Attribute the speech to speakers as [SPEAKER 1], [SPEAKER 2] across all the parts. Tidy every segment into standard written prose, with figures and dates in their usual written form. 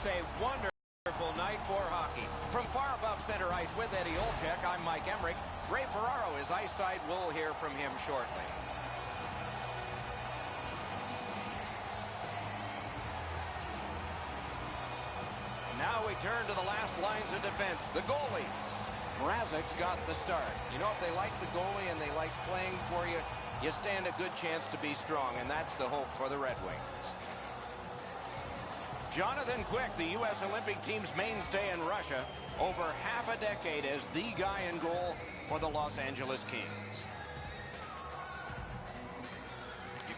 [SPEAKER 1] It's a wonderful night for hockey. From far above center ice with Eddie Olczyk, I'm Mike Emmerich. Ray Ferraro is ice side. We'll hear from him shortly. Now we turn to the last lines of defense, the goalies. Mrazek's got the start. You know, if they like the goalie and they like playing for you, you stand a good chance to be strong, and that's the hope for the Red Wings. Jonathan Quick, the U.S. Olympic team's mainstay in Russia, over half a decade as the guy in goal for the Los Angeles Kings.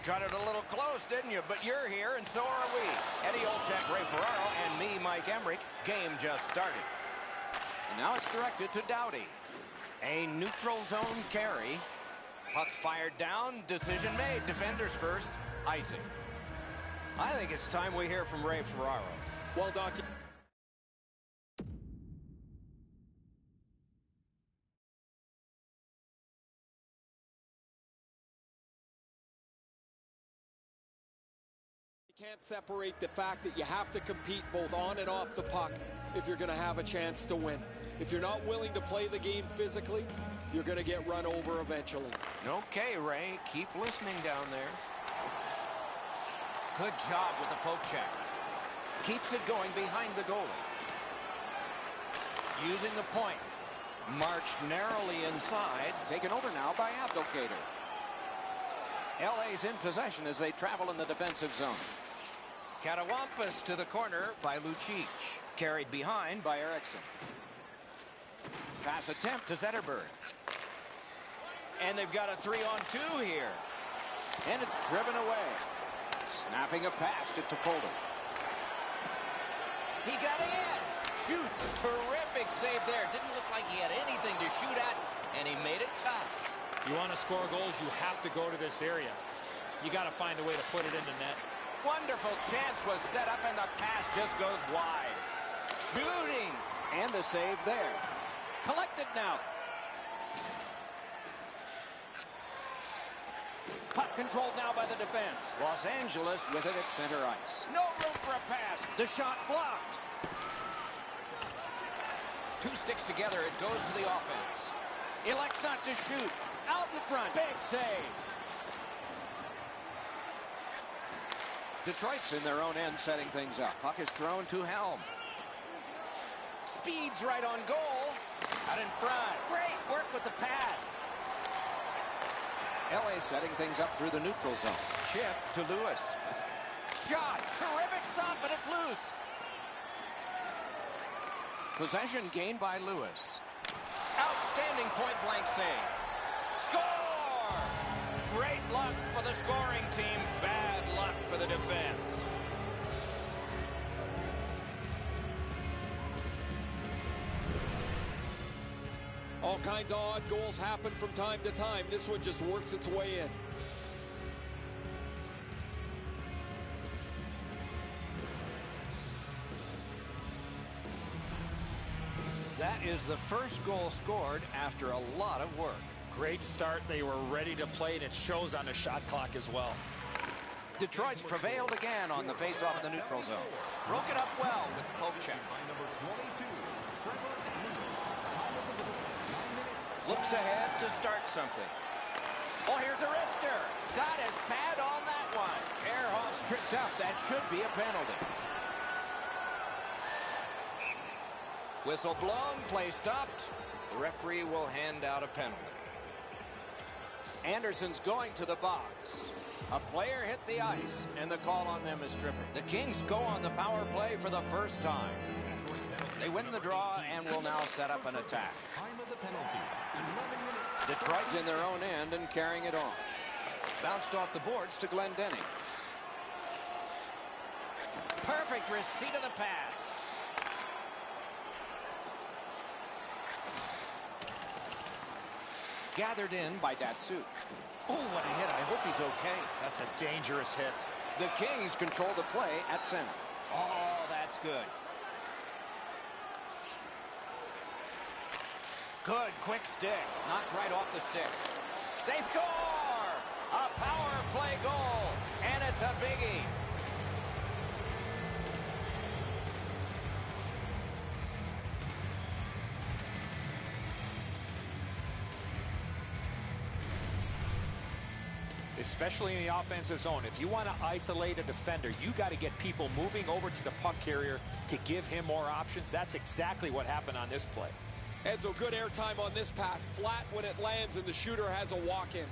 [SPEAKER 1] Cut it a little close, didn't you? But you're here, and so are we. Eddie Olczyk, Ray Ferraro, and me, Mike Emmerich. Game just started. And now it's directed to Doughty. A neutral zone carry. Puck fired down. Decision made. Defenders first. Icing. I think it's time we hear from Ray Ferraro.
[SPEAKER 2] Well, Doc. You can't separate the fact that you have to compete both on and off the puck if you're going to have a chance to win. If you're not willing to play the game physically, you're going to get run over eventually.
[SPEAKER 1] Okay, Ray, keep listening down there. Good job with the poke check. Keeps it going behind the goalie. Using the point. Marched narrowly inside. Taken over now by Abdelkader. LA's in possession as they travel in the defensive zone. Katawampus to the corner by Lucic. Carried behind by Eriksson. Pass attempt to Zetterberg. And they've got a 3-on-2 here. And it's driven away. Snapping a pass to Tofolda. He got in. Shoots. Terrific save there. Didn't look like he had anything to shoot at, and he made it tough.
[SPEAKER 3] You want to score goals, you have to go to this area. You got to find a way to put it in the net.
[SPEAKER 1] Wonderful chance was set up, and the pass just goes wide. Shooting. And the save there. Collected now. Puck controlled now by the defense. Los Angeles with it at center ice. No room for a pass. The shot blocked. Two sticks together. It goes to the offense. Elects not to shoot. Out in front. Big save. Detroit's in their own end setting things up. Puck is thrown to Helm. Speeds right on goal. Out in front. Great work with the pad. LA setting things up through the neutral zone. Chip to Lewis. Shot. Terrific stop, but it's loose. Possession gained by Lewis. Outstanding point-blank save. Score! Great luck for the scoring team. Bad luck for the defense.
[SPEAKER 2] All kinds of odd goals happen from time to time. This one just works its way in.
[SPEAKER 1] That is the first goal scored after a lot of work.
[SPEAKER 3] Great start. They were ready to play, and it shows on the shot clock as well.
[SPEAKER 1] Detroit's prevailed again on the face-off in the neutral zone. Broke it up well with the poke check. Looks ahead to start something. Oh, here's a wrister. Got his pad on that one. Ehrhoff's tripped up. That should be a penalty. Whistle blown, play stopped. The referee will hand out a penalty. Anderson's going to the box. A player hit the ice, and the call on them is tripping. The Kings go on the power play for the first time. They win the draw and will now set up an attack. Detroit's in their own end and carrying it on. Bounced off the boards to Glendening. Perfect receipt of the pass. Gathered in by Datsuk. Oh, what a hit. I hope he's okay.
[SPEAKER 3] That's a dangerous hit.
[SPEAKER 1] The Kings control the play at center. Oh, that's good. Good, quick stick. Knocked right off the stick. They score! A power play goal, and it's a biggie.
[SPEAKER 3] especially in the offensive zone. If you want to isolate a defender, you got to get people moving over to the puck carrier to give him more options. That's exactly what happened on this play.
[SPEAKER 2] Edzo, good airtime on this pass. Flat when it lands, and the shooter has a walk-in.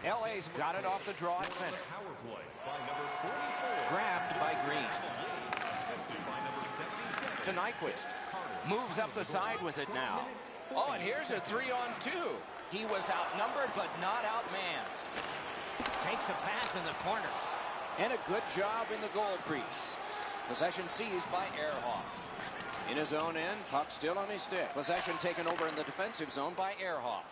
[SPEAKER 1] LA's got it off the draw at center. Grabbed by Green. To Nyquist. Moves up the side with it now. Oh, and here's a 3-on-2. He was outnumbered, but not outmanned. Takes a pass in the corner. And a good job in the goal crease. Possession seized by Ehrhoff. In his own end, puck still on his stick. Possession taken over in the defensive zone by Ehrhoff.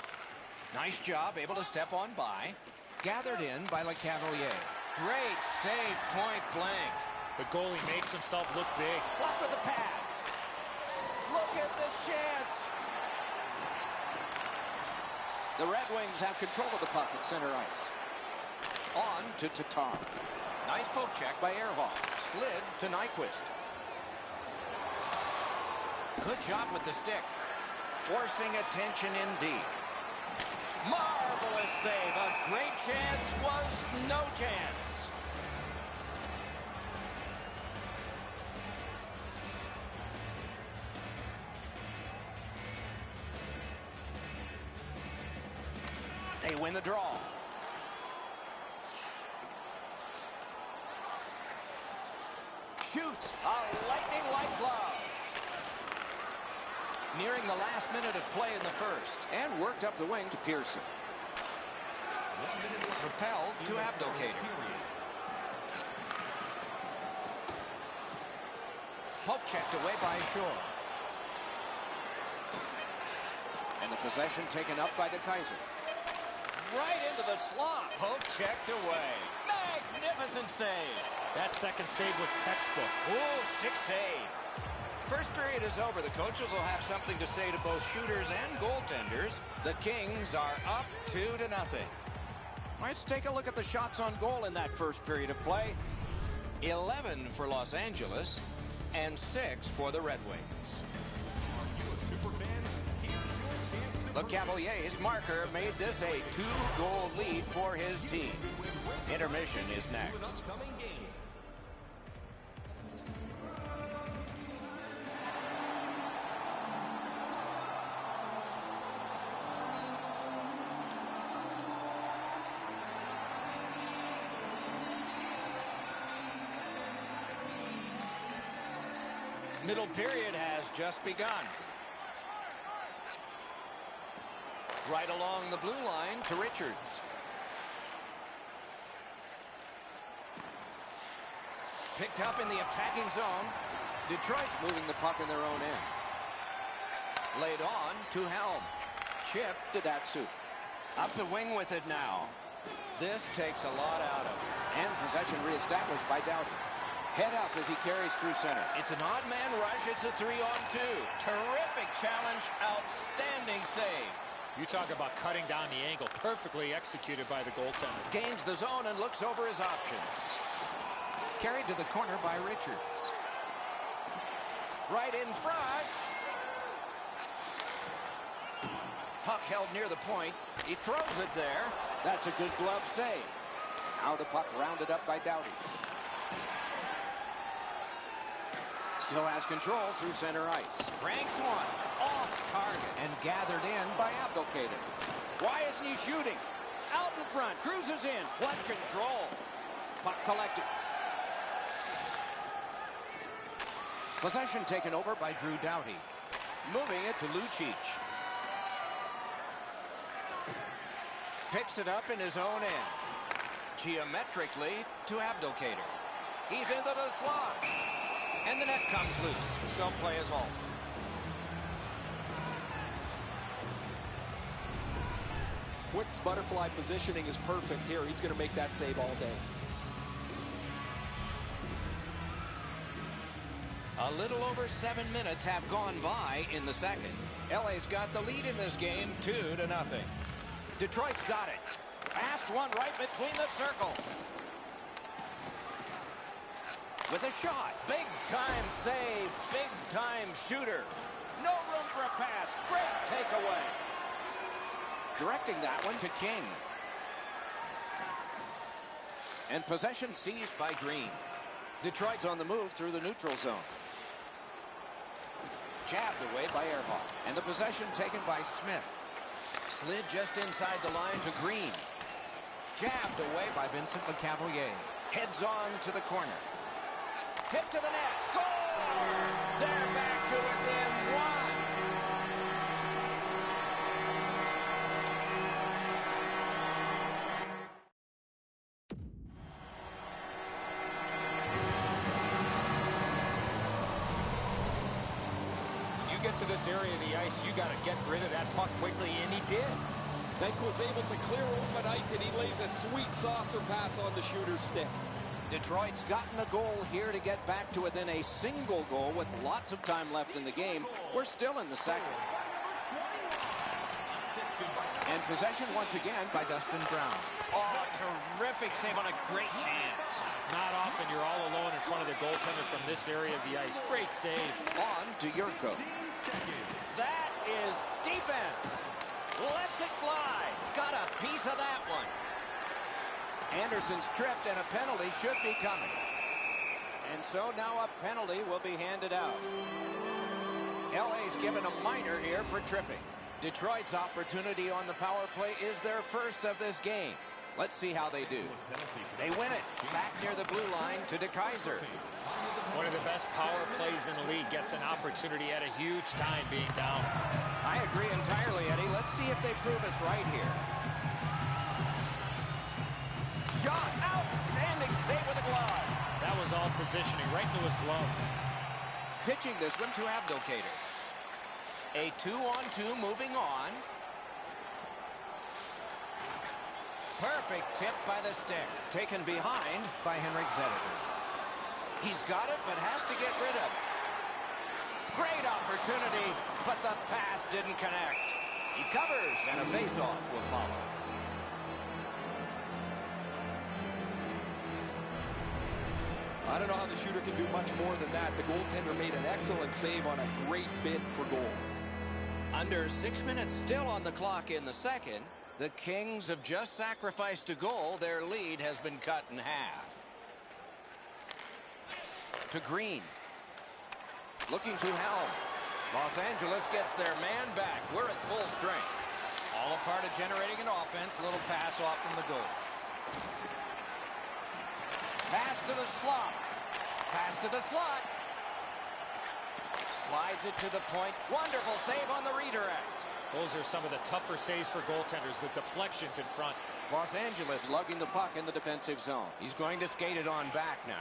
[SPEAKER 1] Nice job, able to step on by. Gathered in by LeCavalier. Great save, point blank.
[SPEAKER 3] The goalie makes himself look big.
[SPEAKER 1] Blocked with the pad. Look at this chance. The Red Wings have control of the puck at center ice. On to Tatar. Nice poke check by Ehrhoff. Slid to Nyquist. Good job with the stick. Forcing attention indeed. Marvelous save. A great chance was no chance. They win the draw. Shoots a lightning-like glove. Nearing the last minute of play in the first. And worked up the wing to Pearson. Propelled to Abdelkader. Poke checked away by Shore. And the possession taken up by DeKaiser. Right into the slot. Poke checked away. Magnificent save.
[SPEAKER 3] That second save was textbook.
[SPEAKER 1] Oh, stick save. First period is over. The coaches will have something to say to both shooters and goaltenders. The Kings are up 2-0. Let's take a look at the shots on goal in that first period of play. 11 for Los Angeles and 6 for the Red Wings. LeCavalier's marker made this a 2-goal lead for his team. Intermission is next. Middle period has just begun. Right along the blue line to Richards. Picked up in the attacking zone. Detroit's moving the puck in their own end. Laid on to Helm. Chip to Datsyuk. Up the wing with it now. This takes a lot out of it. And possession reestablished by Doughty. Head up as he carries through center. It's an odd man rush. It's a 3-on-2. Terrific challenge. Outstanding save.
[SPEAKER 3] You talk about cutting down the angle. Perfectly executed by the goaltender.
[SPEAKER 1] Gains the zone and looks over his options. Carried to the corner by Richards. Right in front. Puck held near the point. He throws it there. That's a good glove save. Now the puck rounded up by Doughty. Still has control through center ice. Ranks one. Off target. And gathered in by Abdelkader. Why isn't he shooting? Out in front. Cruises in. What control. Puck collected. Possession taken over by Drew Doughty. Moving it to Lucic. Picks it up in his own end. Geometrically to Abdelkader. He's into the slot. And the net comes loose, so play is halted.
[SPEAKER 2] Quick's butterfly positioning is perfect here. He's going to make that save all day.
[SPEAKER 1] A little over 7 minutes have gone by in the second. LA's got the lead in this game, 2-0. Detroit's got it. Fast one right between the circles. With a shot. Big-time save. Big-time shooter. No room for a pass. Great takeaway. Directing that one to King. And possession seized by Green. Detroit's on the move through the neutral zone. Jabbed away by Earhart. And the possession taken by Smith. Slid just inside the line to Green. Jabbed away by Vincent LeCavalier. Heads on to the corner. Tip to the net. Score! They're back to within one.
[SPEAKER 3] You get to this area of the ice, you got to get rid of that puck quickly, and he did.
[SPEAKER 2] Benk was able to clear open ice, and he lays a sweet saucer pass on the shooter's stick.
[SPEAKER 1] Detroit's gotten a goal here to get back to within a single goal with lots of time left in the game. We're still in the second. And possession once again by Dustin Brown. Oh, terrific save on a great chance.
[SPEAKER 3] Not often you're all alone in front of the goaltender from this area of the ice. Great save.
[SPEAKER 1] On to Yurko. That is defense. Lets it fly. Got a piece of that one. Anderson's tripped, and a penalty should be coming. And so now a penalty will be handed out. LA's given a minor here for tripping. Detroit's opportunity on the power play is their first of this game. Let's see how they do. They win it. Back near the blue line to DeKeyser.
[SPEAKER 3] One of the best power plays in the league, gets an opportunity at a huge time being down.
[SPEAKER 1] I agree entirely, Eddie. Let's see if they prove us right here. Shot. Outstanding save with a glove.
[SPEAKER 3] That was all positioning, right into his glove.
[SPEAKER 1] Pitching this one to Abdelkader. A 2-on-2 moving on. Perfect tip by the stick. Taken behind by Henrik Zetterberg. He's got it, but has to get rid of it. Great opportunity, but the pass didn't connect. He covers, and a face-off will follow.
[SPEAKER 2] I don't know how the shooter can do much more than that. The goaltender made an excellent save on a great bid for goal.
[SPEAKER 1] Under 6 minutes still on the clock in the second. The Kings have just sacrificed a goal. Their lead has been cut in half. To Green. Looking to Helm. Los Angeles gets their man back. We're at full strength. All a part of generating an offense. Little pass off from the goal. Pass to the slot. Pass to the slot. Slides it to the point. Wonderful save on the redirect.
[SPEAKER 3] Those are some of the tougher saves for goaltenders, the deflections in front.
[SPEAKER 1] Los Angeles lugging the puck in the defensive zone. He's going to skate it on back now.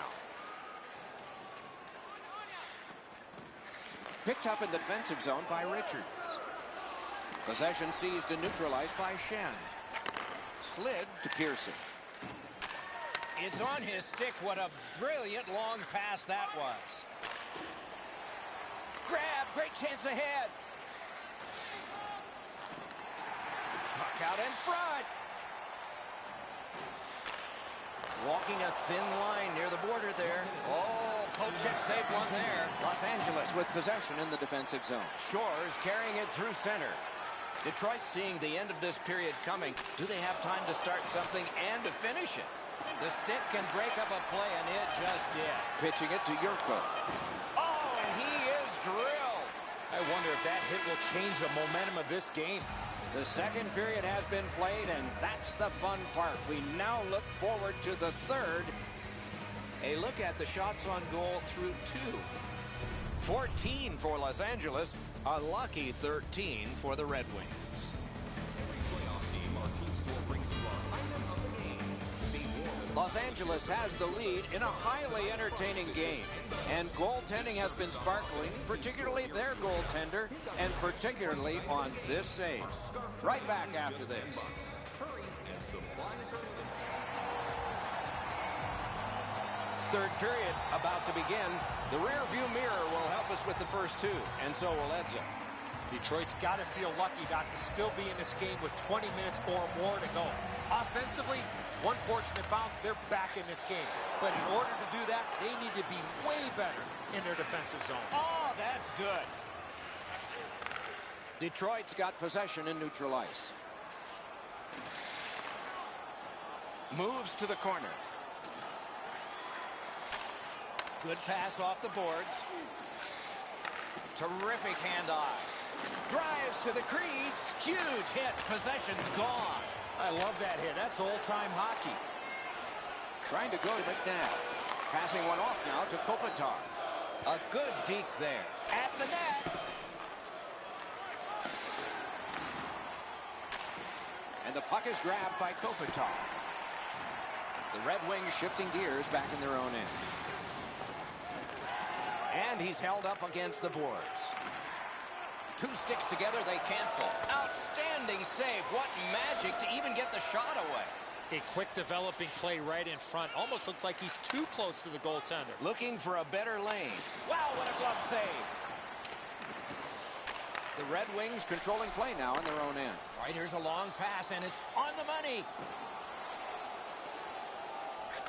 [SPEAKER 1] Picked up in the defensive zone by Richards. Possession seized and neutralized by Shen. Slid to Pearson. It's on his stick. What a brilliant long pass that was. Grab. Great chance ahead. Puck out in front. Walking a thin line near the border there. Oh, Pochek saved one there. Los Angeles with possession in the defensive zone. Shores carrying it through center. Detroit seeing the end of this period coming. Do they have time to start something and to finish it? The stick can break up a play, and it just did. Pitching it to Yurko. Oh, and he is drilled.
[SPEAKER 3] I wonder if that hit will change the momentum of this game.
[SPEAKER 1] The second period has been played, and that's the fun part. We now look forward to the third. A look at the shots on goal through 2. 14 for Los Angeles, a lucky 13 for the Red Wings. Los Angeles has the lead in a highly entertaining game. And goaltending has been sparkling, particularly their goaltender, and particularly on this save. Right back after this. Third period about to begin. The rear view mirror will help us with the first 2, and so will Edzo.
[SPEAKER 3] Detroit's got to feel lucky not to still be in this game with 20 minutes or more to go. Offensively, one fortunate bounce, they're back in this game. But in order to do that, they need to be way better in their defensive zone.
[SPEAKER 1] Oh, that's good. Detroit's got possession in neutral ice. Moves to the corner. Good pass off the boards. Terrific hand-eye. Drives to the crease. Huge hit. Possession's gone.
[SPEAKER 3] I love that hit. That's old-time hockey.
[SPEAKER 1] Trying to go to McNabb. Passing one off now to Kopitar. A good deke there. At the net. And the puck is grabbed by Kopitar. The Red Wings shifting gears back in their own end. And he's held up against the boards. Two sticks together, they cancel. Outstanding save. What magic to even get the shot away.
[SPEAKER 3] A quick developing play right in front. Almost looks like he's too close to the goaltender.
[SPEAKER 1] Looking for a better lane. Wow, what a glove save. The Red Wings controlling play now in their own end. Right, here's a long pass, and it's on the money.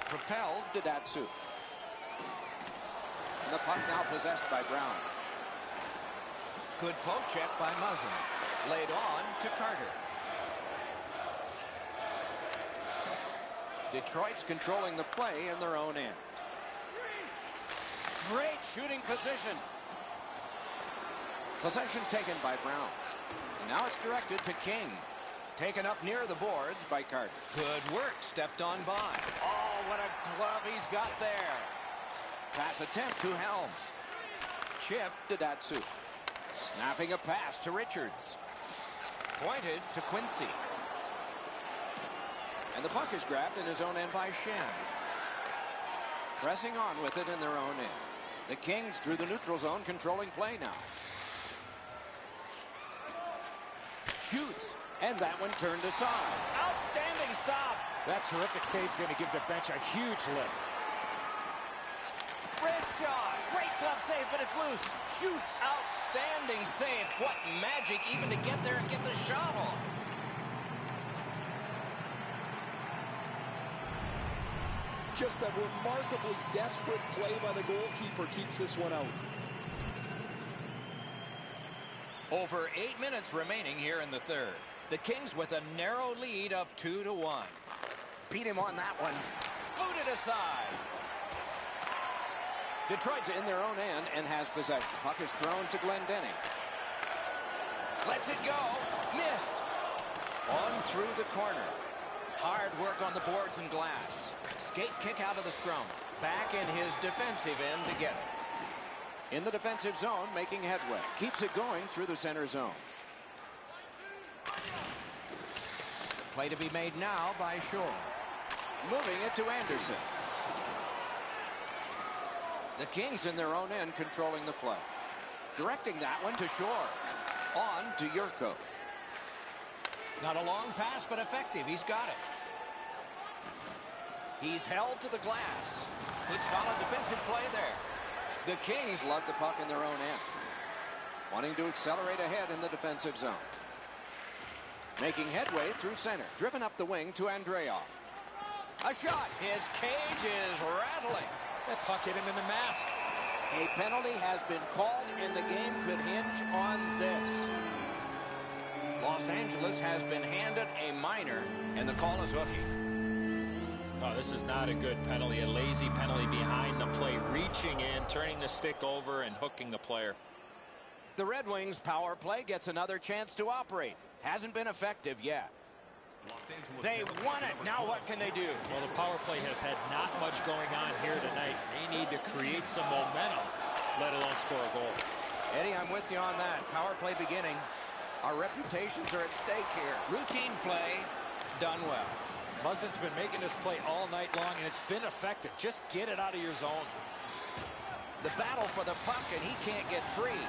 [SPEAKER 1] Propelled to Datsyuk. And the puck now possessed by Brown. Good poke check by Muzzin. Laid on to Carter. Detroit's controlling the play in their own end. Great shooting position. Possession taken by Brown. And now it's directed to King. Taken up near the boards by Carter. Good work. Stepped on by. Oh, what a glove he's got there. Pass attempt to Helm. Chip to Datsyuk. Snapping a pass to Richards. Pointed to Quincy. And the puck is grabbed in his own end by Shen. Pressing on with it in their own end. The Kings through the neutral zone controlling play now. Shoots. And that one turned aside. Outstanding stop.
[SPEAKER 3] That terrific save's going to give the bench a huge lift.
[SPEAKER 1] Wrist shot. Great glove save, but it's loose. Shoots. Outstanding save. What magic even to get there and get the shot off.
[SPEAKER 2] Just a remarkably desperate play by the goalkeeper keeps this one out.
[SPEAKER 1] Over 8 minutes remaining here in the third. The Kings with a narrow lead of 2-1. Beat him on that one. Booted aside. Detroit's in their own end and has possession. Puck is thrown to Glendening. Lets it go. Missed. On through the corner. Hard work on the boards and glass. Skate kick out of the scrum. Back in his defensive end to get it. In the defensive zone, making headway. Keeps it going through the center zone. Play to be made now by Shore. Moving it to Anderson. The Kings in their own end controlling the play. Directing that one to Shore. On to Yurko. Not a long pass, but effective. He's got it. He's held to the glass. Good solid defensive play there. The Kings lug the puck in their own end. Wanting to accelerate ahead in the defensive zone. Making headway through center. Driven up the wing to Andreoff. A shot. His cage is rattling.
[SPEAKER 3] That puck hit him in the mask.
[SPEAKER 1] A penalty has been called, and the game could hinge on this. Los Angeles has been handed a minor, and the call is hooking.
[SPEAKER 3] Oh, this is not a good penalty. A lazy penalty behind the play. Reaching in, turning the stick over, and hooking the player.
[SPEAKER 1] The Red Wings power play gets another chance to operate. Hasn't been effective yet. They won it. Now what can they do?
[SPEAKER 3] Well, the power play has had not much going on here tonight. They need to create some momentum, let alone score a goal.
[SPEAKER 1] Eddie, I'm with you on that. Power play beginning. Our reputations are at stake here. Routine play, done well.
[SPEAKER 3] Muzzin's been making this play all night long, and it's been effective. Just get it out of your zone.
[SPEAKER 1] The battle for the puck, and he can't get free.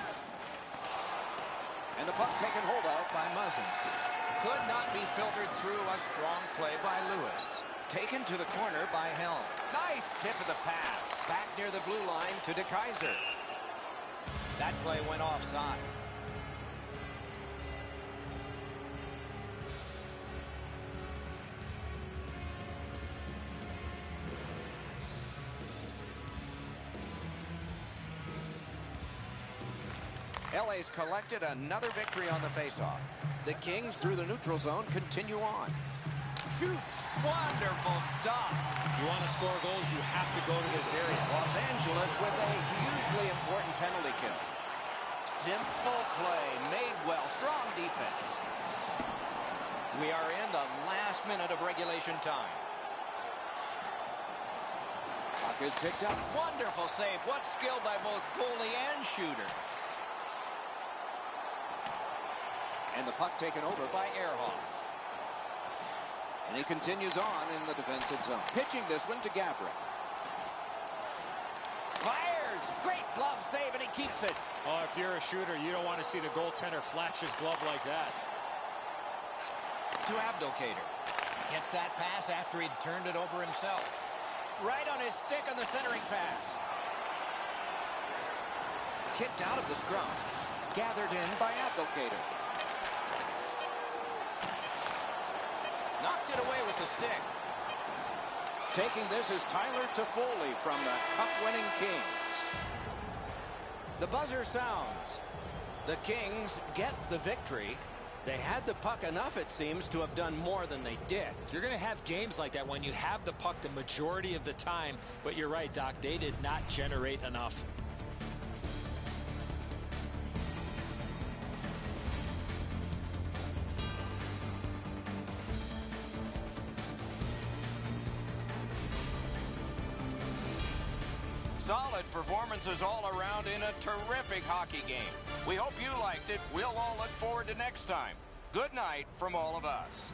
[SPEAKER 1] And the puck taken hold of by Muzzin. Could not be filtered through. A strong play by Lewis. Taken to the corner by Helm. Nice tip of the pass. Back near the blue line to DeKaiser. That play went offside. LA's collected another victory on the faceoff. The Kings through the neutral zone continue on. shoots. Wonderful stop.
[SPEAKER 3] You want to score goals, you have to go to this area.
[SPEAKER 1] Los Angeles with a hugely important penalty kill. Simple play, made well, strong defense. We are in the last minute of regulation time. Puck is picked up. Wonderful save. What skill by both goalie and shooter. And the puck taken over by Ehrhoff. And he continues on in the defensive zone. Pitching this one to Gabrick. Fires! Great glove save, and he keeps it.
[SPEAKER 3] Oh, if you're a shooter, you don't want to see the goaltender flash his glove like that.
[SPEAKER 1] To Abdelkader. Gets that pass after he'd turned it over himself. Right on his stick on the centering pass. Kicked out of the scrum. Gathered in by Abdelkader. Knocked it away with the stick. Taking this is Tyler Toffoli from the cup-winning Kings. The buzzer sounds. The Kings get the victory. They had the puck enough, it seems, to have done more than they did.
[SPEAKER 3] You're going to have games like that when you have the puck the majority of the time. But you're right, Doc. They did not generate enough.
[SPEAKER 1] Solid performances all around in a terrific hockey game. We hope you liked it. We'll all look forward to next time. Good night from all of us.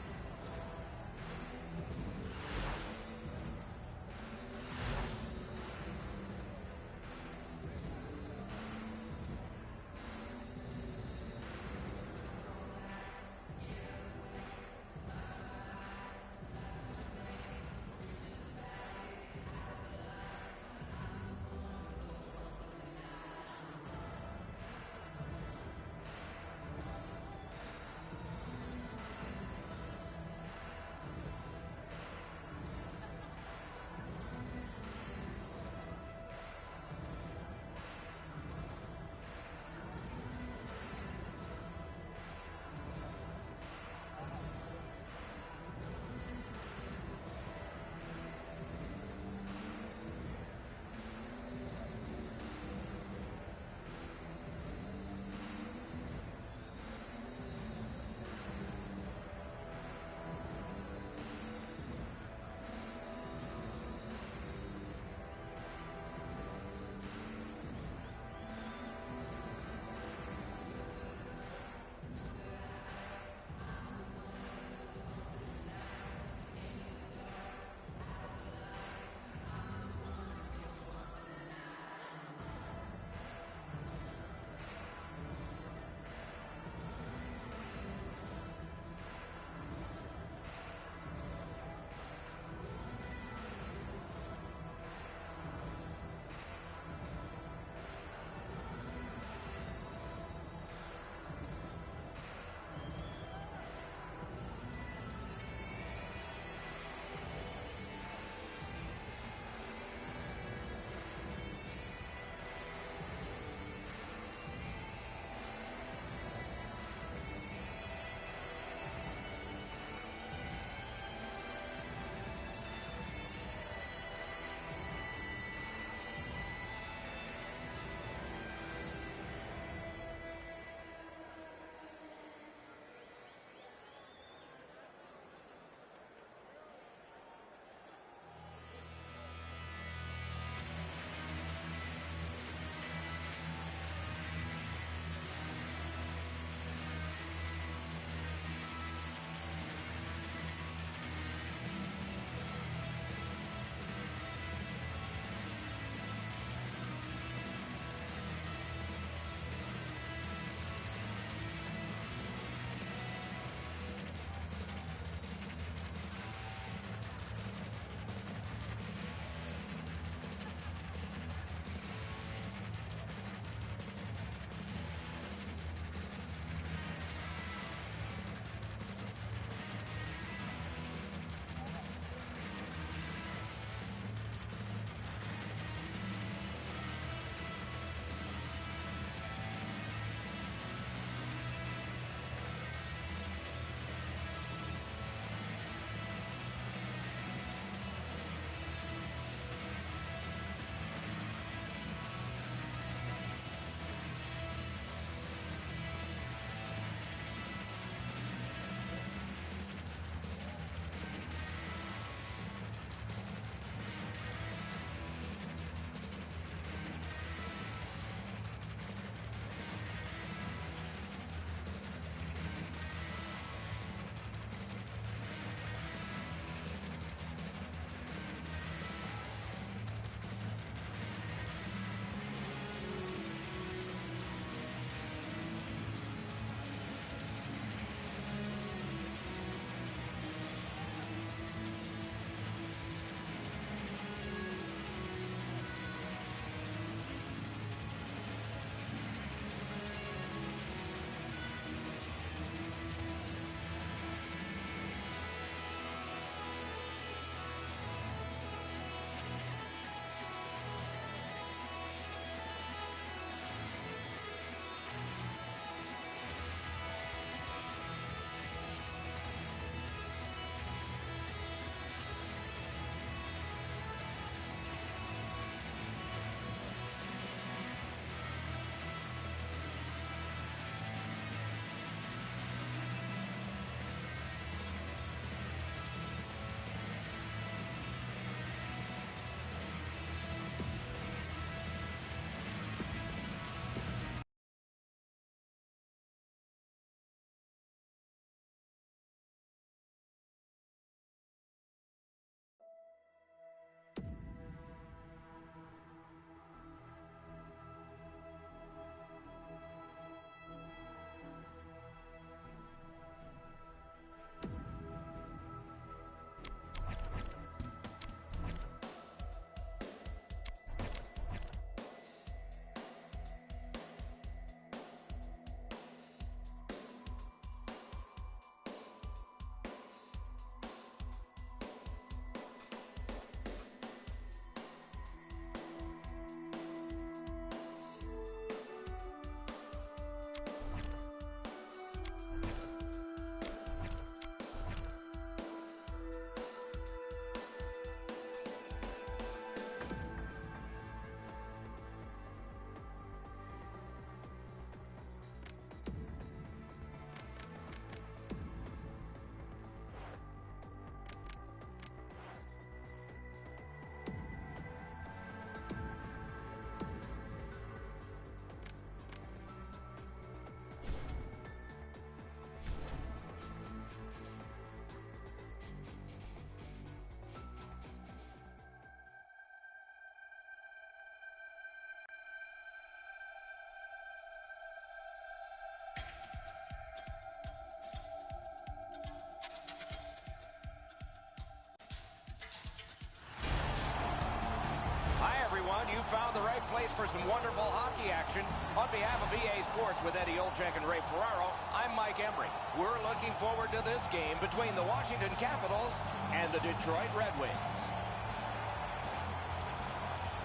[SPEAKER 1] found the right place for some wonderful hockey action. On behalf of EA Sports with Eddie Olczyk and Ray Ferraro, I'm Mike Emrick. We're looking forward to this game between the Washington Capitals and the Detroit Red Wings.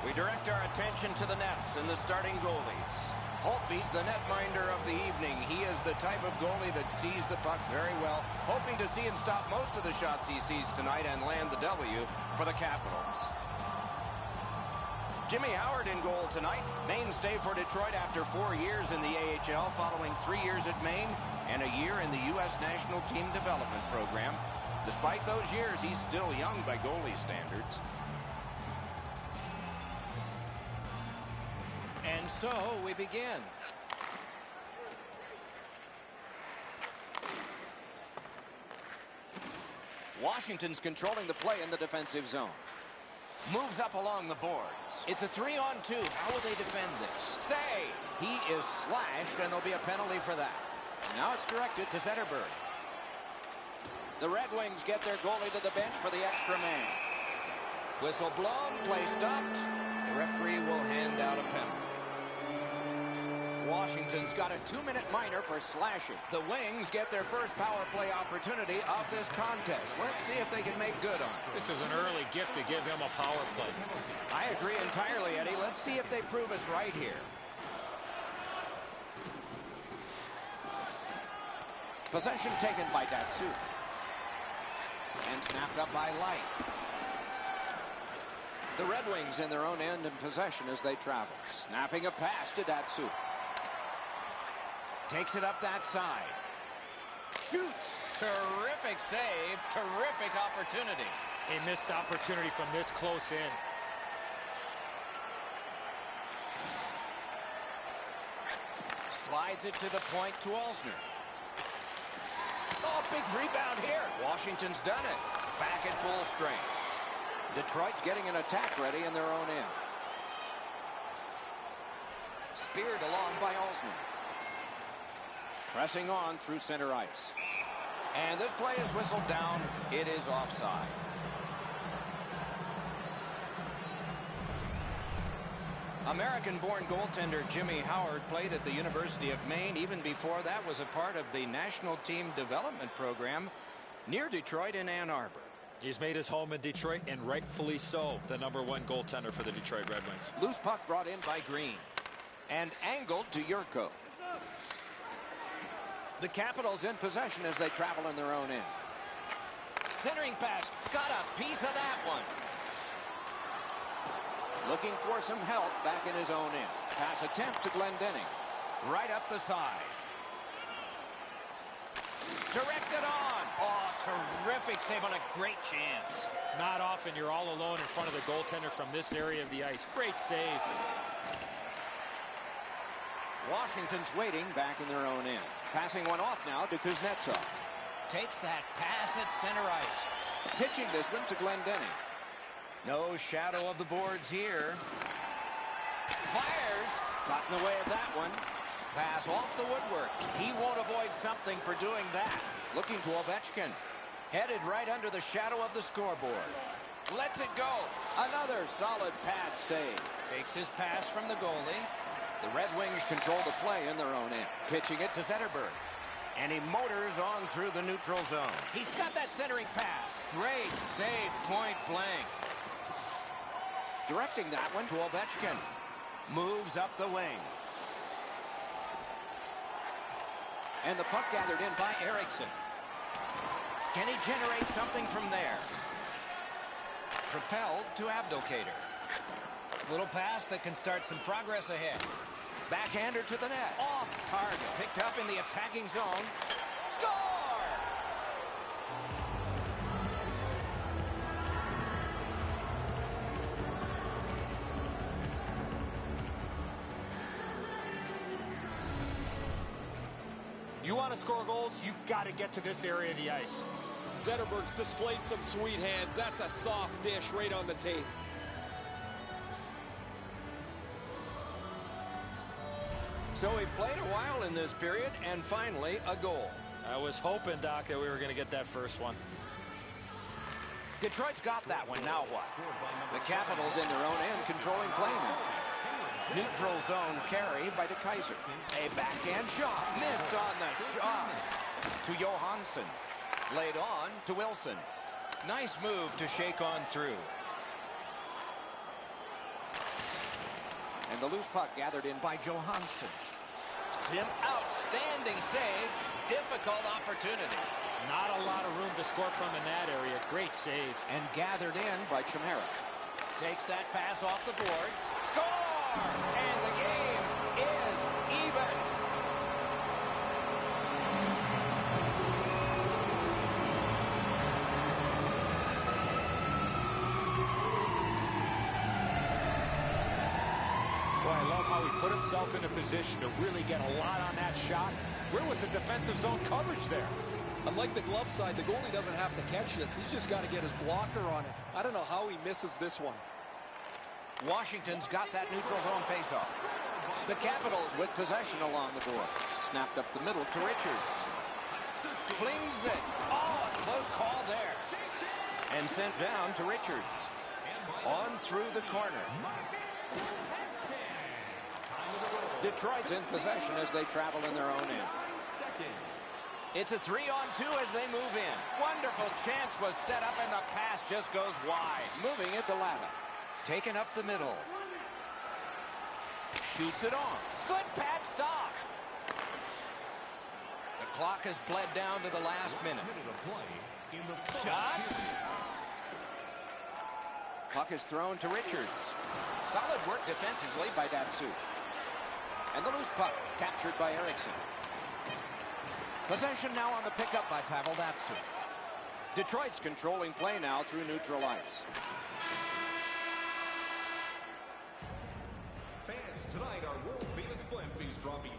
[SPEAKER 1] We direct our attention to the nets and the starting goalies. Holtby's the netminder of the evening. He is the type of goalie that sees the puck very well, hoping to see and stop most of the shots he sees tonight and land the W for the Capitals. Jimmy Howard in goal tonight. Mainstay for Detroit after 4 years in the AHL, following 3 years at Maine and a year in the U.S. National Team Development Program. Despite those years, he's still young by goalie standards. And so we begin. Washington's controlling the play in the defensive zone. Moves up along the boards. It's a 3-on-2. How will they defend this? Save. He is slashed, and there'll be a penalty for that. And now it's directed to Zetterberg. The Red Wings get their goalie to the bench for the extra man. Whistle blown, play stopped. The referee will hand out a penalty. Washington's got a 2-minute minor for slashing. The Wings get their first power play opportunity of this contest. Let's see if they can make good on it.
[SPEAKER 3] This is an early gift to give him a power play.
[SPEAKER 1] I agree entirely, Eddie. Let's see if they prove us right here. Possession taken by Datsyuk. And snapped up by Light. The Red Wings in their own end in possession as they travel. Snapping a pass to Datsyuk. Takes it up that side. Shoots. Terrific save. Terrific opportunity.
[SPEAKER 3] A missed opportunity from this close in.
[SPEAKER 1] Slides it to the point to Alsner. Oh, big rebound here. Washington's done it. Back at full strength. Detroit's getting an attack ready in their own end. Speared along by Alsner. Pressing on through center ice. And this play is whistled down. It is offside. American-born goaltender Jimmy Howard played at the University of Maine. Even before that, was a part of the National Team Development Program near Detroit in Ann Arbor.
[SPEAKER 3] He's made his home in Detroit, and rightfully so, the #1 goaltender for the Detroit Red Wings.
[SPEAKER 1] Loose puck brought in by Green. And angled to Yurko. The Capitals in possession as they travel in their own end. Centering pass. Got a piece of that one. Looking for some help back in his own end. Pass attempt to Glendening. Right up the side. Directed on. Oh, terrific save on a great chance.
[SPEAKER 3] Not often you're all alone in front of the goaltender from this area of the ice. Great save.
[SPEAKER 1] Washington's waiting back in their own end. Passing one off now to Kuznetsov. Takes that pass at center ice. Pitching this one to Glendening. No shadow of the boards here. Fires. Got in the way of that one. Pass off the woodwork. He won't avoid something for doing that. Looking to Ovechkin. Headed right under the shadow of the scoreboard. Lets it go. Another solid pad save. Takes his pass from the goalie. The Red Wings control the play in their own end. Pitching it to Zetterberg. And he motors on through the neutral zone. He's got that centering pass. Great save, point blank. Directing that one to Ovechkin. Moves up the wing. And the puck gathered in by Eriksson. Can he generate something from there? Propelled to Abdelkader. Little pass that can start some progress ahead. Backhander to the net. Off target. Picked up in the attacking zone. Score!
[SPEAKER 3] You want to score goals, you got to get to this area of the ice.
[SPEAKER 2] Zetterberg's displayed some sweet hands. That's a soft dish right on the tape.
[SPEAKER 1] So we've played a while in this period, and finally a goal.
[SPEAKER 3] I was hoping, Doc, that we were going to get that first one.
[SPEAKER 1] Detroit's got that one. Now what? The Capitals in their own end controlling play now. Neutral zone carry by DeKaiser. A backhand shot. Missed on the shot. To Johansson. Laid on to Wilson. Nice move to shake on through. And the loose puck gathered in by Johansson. Outstanding save. Difficult opportunity.
[SPEAKER 3] Not a lot of room to score from in that area. Great save.
[SPEAKER 1] And gathered in by Chimeric. Takes that pass off the boards. Score! And the game is even.
[SPEAKER 3] Boy, I love how he put himself in a position to really get a lot on that shot. Where was the defensive zone coverage there?
[SPEAKER 2] Unlike the glove side, the goalie doesn't have to catch this. He's just got to get his blocker on it. I don't know how he misses this one.
[SPEAKER 1] Washington's got that neutral zone faceoff. The Capitals with possession along the boards. Snapped up the middle to Richards. Flings it. Oh, a close call there. And sent down to Richards. On through the corner. Detroit's in possession as they travel in their own end. It's a 3-on-2 as they move in. Wonderful chance was set up and the pass just goes wide. Moving it to Lava. Taken up the middle. Shoots it on. Good pad stop. The clock has bled down to the last minute. Shot. Puck is thrown to Richards. Solid work defensively by Datsyuk. And the loose puck captured by Eriksson. Possession now on the pickup by Pavel Datsyuk. Detroit's controlling play now through neutral ice.
[SPEAKER 4] Fans tonight are world famous Flamfies dropping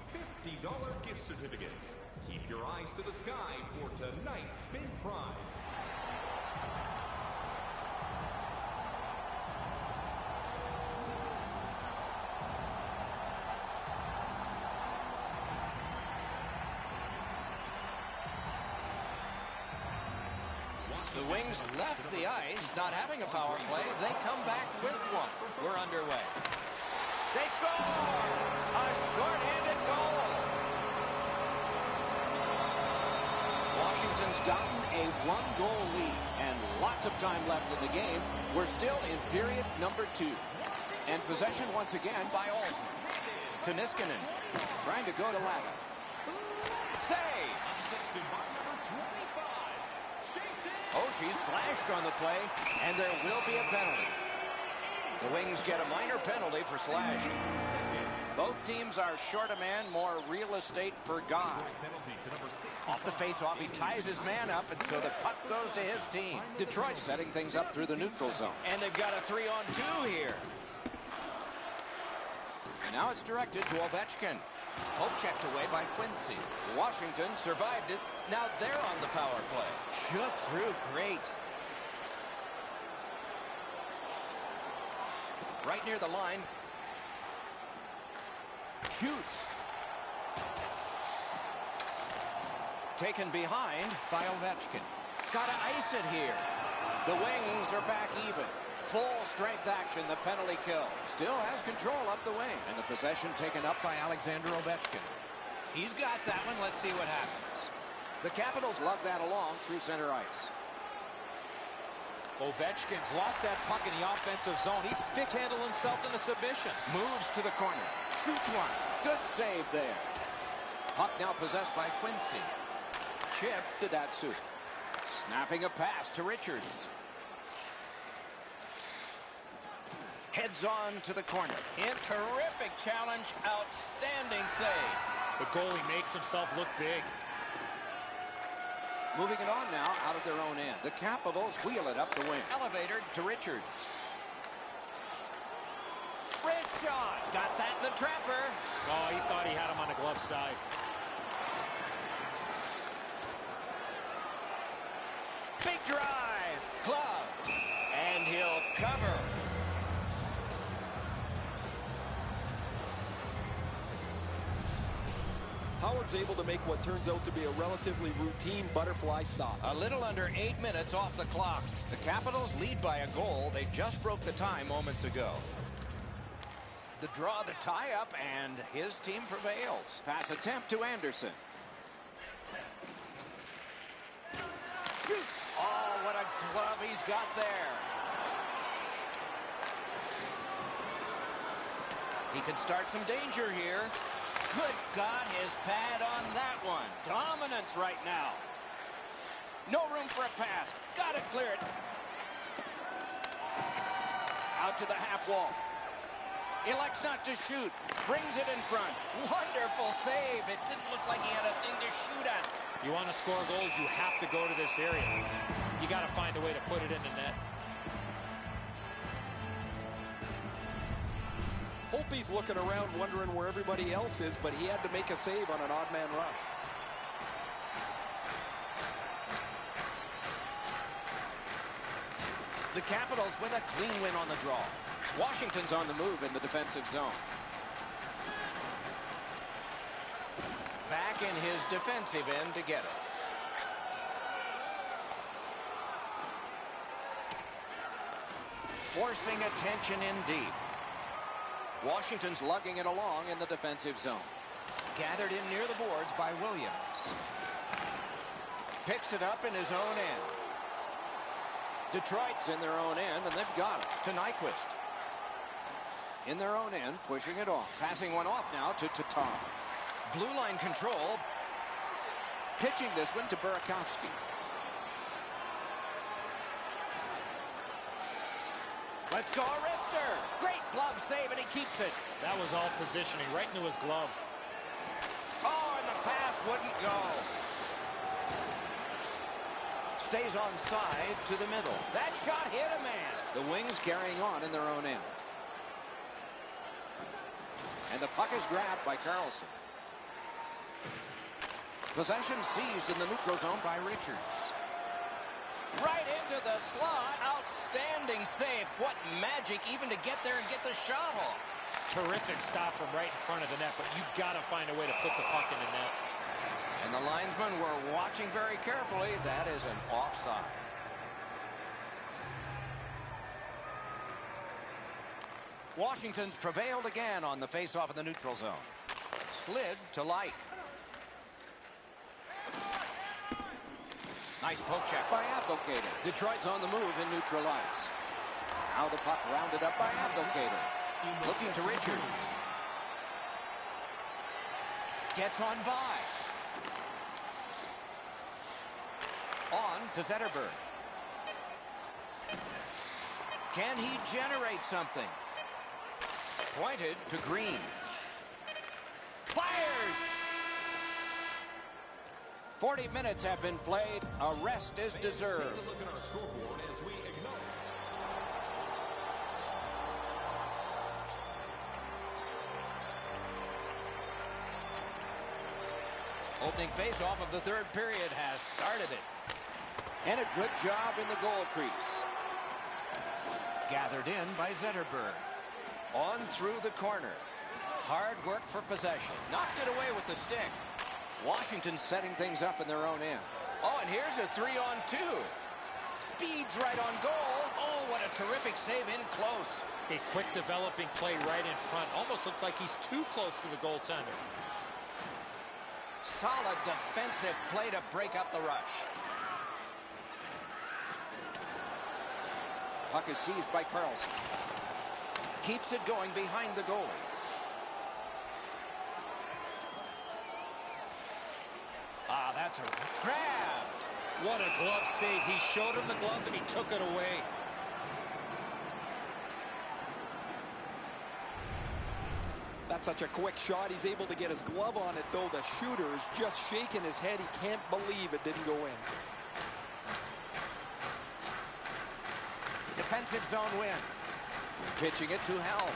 [SPEAKER 4] $50 gift certificates. Keep your eyes to the sky for tonight's big prize.
[SPEAKER 1] The Wings left the ice, not having a power play. They come back with one. We're underway. They score! A shorthanded goal. Washington's gotten a one-goal lead and lots of time left in the game. We're still in period number 2. And possession once again by Olsen. To Niskanen. Trying to go to Lava. Save! Oh, she's slashed on the play, and there will be a penalty. The Wings get a minor penalty for slashing. Both teams are short a man, more real estate per guy. Off the face-off, he ties his man up, and so the puck goes to his team. Detroit setting things up through the neutral zone. And they've got a 3-on-2 here. And now it's directed to Ovechkin. Hope checked away by Quincy. Washington survived it. Now they're on the power play. Shook through great. Right near the line. Shoots. Taken behind by Ovechkin. Gotta ice it here. The Wings are back even. Full strength action, the penalty kill. Still has control up the wing. And the possession taken up by Alexander Ovechkin. He's got that one. Let's see what happens. The Capitals lug that along through center ice.
[SPEAKER 3] Ovechkin's lost that puck in the offensive zone. He stick-handled himself in a submission.
[SPEAKER 1] Moves to the corner. Shoots one. Good save there. Puck now possessed by Quincy. Chip to Datsyuk. Snapping a pass to Richards. Heads on to the corner. In terrific challenge. Outstanding save.
[SPEAKER 3] The goalie makes himself look big.
[SPEAKER 1] Moving it on now out of their own end. The Capitals wheel it up the wing. Elevator to Richards. Wrist shot. Got that in the trapper.
[SPEAKER 3] Oh, he thought he had him on the glove side.
[SPEAKER 1] Big drive. Gloved. And he'll cover.
[SPEAKER 2] Howard's able to make what turns out to be a relatively routine butterfly stop.
[SPEAKER 1] A little under 8 minutes off the clock. The Capitals lead by a goal. They just broke the tie moments ago. The draw, the tie-up, and his team prevails. Pass attempt to Anderson. Shoots. Oh, what a glove he's got there. He can start some danger here. Good God, his pad on that one. Dominance right now. No room for a pass. Got to clear it. Out to the half wall. Elects not to shoot. Brings it in front. Wonderful save. It didn't look like he had a thing to shoot at.
[SPEAKER 3] You want to score goals, you have to go to this area. You got to find a way to put it in the net.
[SPEAKER 2] Holtby's looking around wondering where everybody else is, but he had to make a save on an odd man rush.
[SPEAKER 1] The Capitals with a clean win on the draw. Washington's on the move in the defensive zone. Back in his defensive end to get it. Forcing attention in deep. Washington's lugging it along in the defensive zone. Gathered in near the boards by Williams. Picks it up in his own end. Detroit's in their own end, and they've got it to Nyquist. In their own end, pushing it off. Passing one off now to Tatar. Blue line control. Pitching this one to Burakovsky. Let's go, Arister. Great glove save, and he keeps it.
[SPEAKER 3] That was all positioning, right into his glove.
[SPEAKER 1] Oh, and the pass wouldn't go. Stays onside to the middle. That shot hit a man. The Wings carrying on in their own end. And the puck is grabbed by Carlson. Possession seized in the neutral zone by Richards. Right into the slot. Outstanding save. What magic even to get there and get the shot off.
[SPEAKER 3] Terrific stop from right in front of the net, but you've got to find a way to put the puck in the net.
[SPEAKER 1] And the linesmen were watching very carefully. That is an offside. Washington's prevailed again on the faceoff in the neutral zone. Slid to Light. Nice poke check by Abdelkader. Detroit's on the move in neutral ice. Now the puck rounded up by Abdelkader. Looking to Richards. Gets on by. On to Zetterberg. Can he generate something? Pointed to Green. Fires! 40 minutes have been played. A rest is deserved.
[SPEAKER 4] Look at our scoreboard as we acknowledge.
[SPEAKER 1] Opening face-off of the third period has started it. And a good job in the goal crease. Gathered in by Zetterberg. On through the corner. Hard work for possession. Knocked it away with the stick. Washington setting things up in their own end. Oh, and here's a 3-on-2. Speeds right on goal. Oh, what a terrific save in close.
[SPEAKER 3] A quick developing play right in front. Almost looks like he's too close to the goaltender.
[SPEAKER 1] Solid defensive play to break up the rush. Puck is seized by Carlson. Keeps it going behind the goalie. Ah, that's a grabbed.
[SPEAKER 3] What a glove save. He showed him the glove and he took it away.
[SPEAKER 2] That's such a quick shot. He's able to get his glove on it, though. The shooter is just shaking his head. He can't believe it didn't go in.
[SPEAKER 1] Defensive zone win. Pitching it to Helm.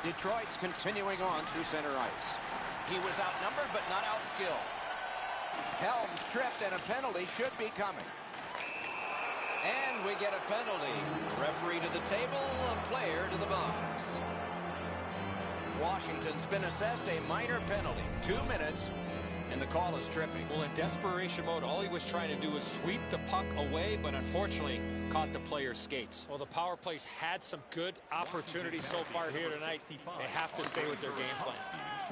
[SPEAKER 1] Detroit's continuing on through center ice. He was outnumbered but not outskilled. Helm's tripped and a penalty should be coming. And we get a penalty. Referee to the table, a player to the box. Washington's been assessed a minor penalty. 2 minutes And the call is tripping.
[SPEAKER 3] Well, in desperation mode, all he was trying to do was sweep the puck away, but unfortunately caught the player's skates. Well, the power plays had some good opportunities so far here tonight. They have to stay with their game plan.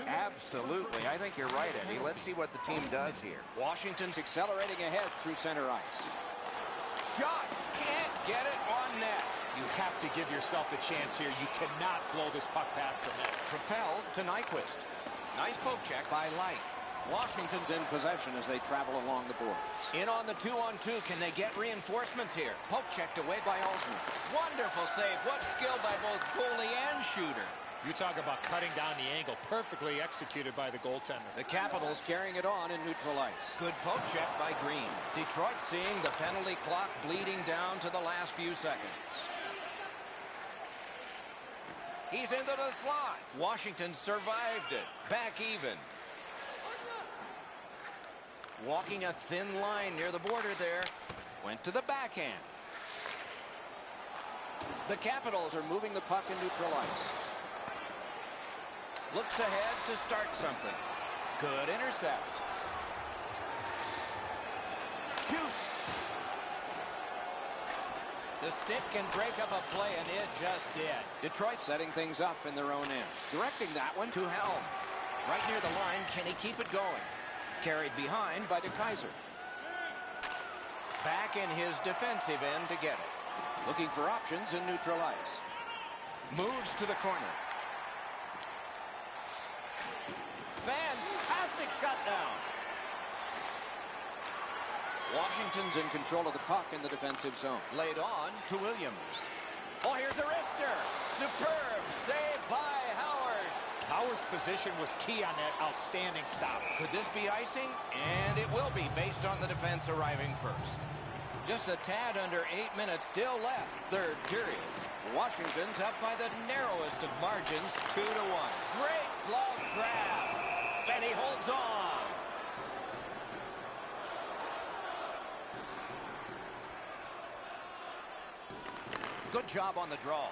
[SPEAKER 1] Absolutely. I think you're right, Eddie. Let's see what the team does here. Washington's accelerating ahead through center ice. Shot. Can't get it on net.
[SPEAKER 3] You have to give yourself a chance here. You cannot blow this puck past the net.
[SPEAKER 1] Propelled to Nyquist. Nice poke check by Light. Washington's in possession as they travel along the boards. In on the 2-on-2. Can they get reinforcements here? Poke checked away by Olsen. Wonderful save. What skill by both goalie and shooter.
[SPEAKER 3] You talk about cutting down the angle. Perfectly executed by the goaltender.
[SPEAKER 1] The Capitals carrying it on in neutral ice. Good poke check by Green. Detroit seeing the penalty clock bleeding down to the last few seconds. He's into the slot. Washington survived it. Back even. Walking a thin line near the border there. Went to the backhand. The Capitals are moving the puck in neutral ice. Looks ahead to start something. Good intercept. Shoots. The stick can break up a play, and it just did. Detroit setting things up in their own end. Directing that one to Helm. Right near the line, can he keep it going? Carried behind by DeKaiser. Back in his defensive end to get it. Looking for options in neutral ice. Moves to the corner. Fantastic shutdown. Washington's in control of the puck in the defensive zone. Laid on to Williams. Oh, here's a wrister. Superb save by Howard.
[SPEAKER 3] Howard's position was key on that outstanding stop.
[SPEAKER 1] Could this be icing? And it will be based on the defense arriving first. Just a tad under 8 minutes still left. Third period. Washington's up by the narrowest of margins, 2-1. Great glove grab. And he holds on. Good job on the draw.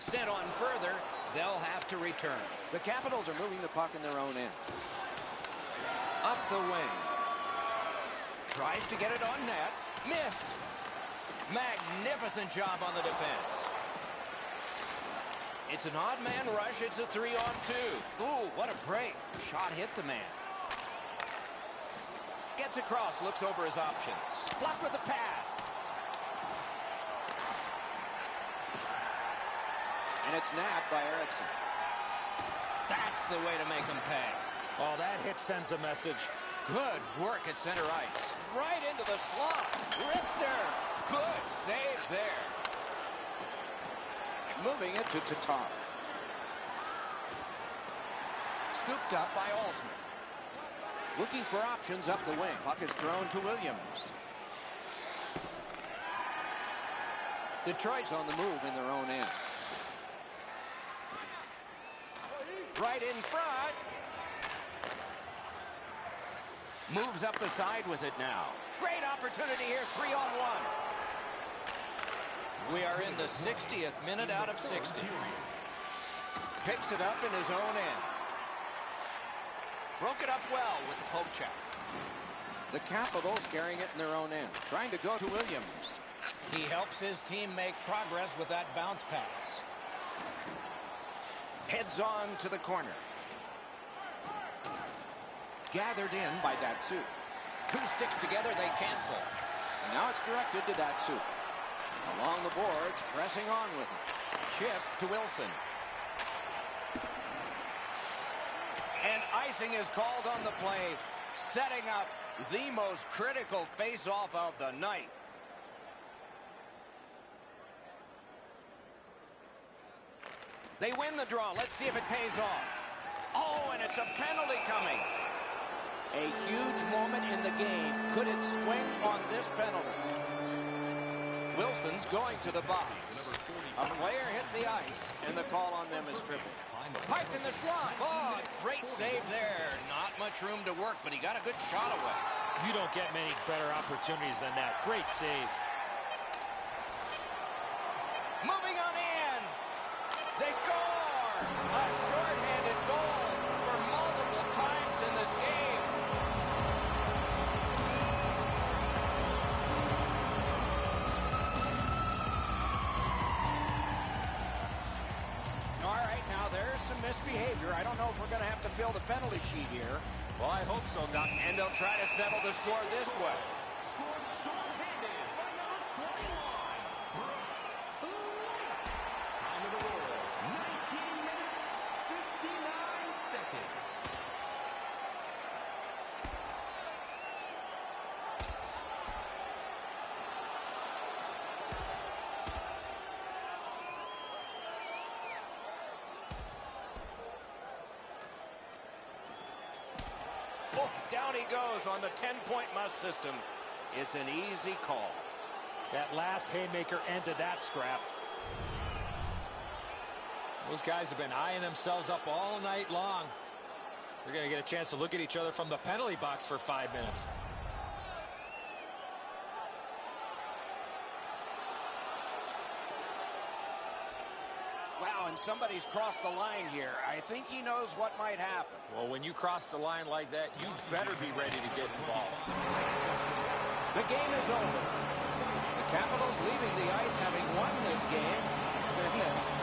[SPEAKER 1] Sent on further, they'll have to return. The Capitals are moving the puck in their own end. Up the wing. Tries to get it on net. Missed. Magnificent job on the defense. It's an odd man rush. It's a 3-on-2. Ooh, what a break. Shot hit the man. Gets across, looks over his options. Blocked with a pad. And it's nabbed by Erickson. That's the way to make him pay.
[SPEAKER 3] Oh, that hit sends a message.
[SPEAKER 1] Good work at center ice. Right into the slot. Wrister. Good save there. Moving it to Tatar. Scooped up by Olsen. Looking for options up the wing. Puck is thrown to Williams. Detroit's on the move in their own end. Right in front. Moves up the side with it now. Great opportunity here, 3-on-1. We are in the 60th minute out of 60. Picks it up in his own end. Broke it up well with the poke check. The Capitals carrying it in their own end. Trying to go to Williams. He helps his team make progress with that bounce pass. Heads on to the corner. Gathered in by Datsyuk. Two sticks together, they cancel. And now it's directed to Datsyuk. Along the boards, pressing on with it. Chip to Wilson. And icing is called on the play, setting up the most critical face-off of the night. They win the draw. Let's see if it pays off. Oh, and it's a penalty coming. A huge moment in the game. Could it swing on this penalty? Wilson's going to the box. A player hit the ice, and the call on them is triple. Parked in the slot. Oh, great save there. Not much room to work, but he got a good shot away.
[SPEAKER 3] You don't get many better opportunities than that. Great save.
[SPEAKER 1] Moving on in. They score. A shorthanded misbehavior. I don't know if we're going to have to fill the penalty sheet here.
[SPEAKER 3] Well, I hope so, Doc.
[SPEAKER 1] And they'll try to settle the score this way. Oh, down he goes on the 10-point must system. It's an easy call.
[SPEAKER 3] That last haymaker ended that scrap. Those guys have been eyeing themselves up all night long. They're going to get a chance to look at each other from the penalty box for 5 minutes.
[SPEAKER 1] Wow, and somebody's crossed the line here. I think he knows what might happen.
[SPEAKER 3] Well, when you cross the line like that, you better be ready to get involved.
[SPEAKER 1] The game is over. The Capitals leaving the ice having won this game.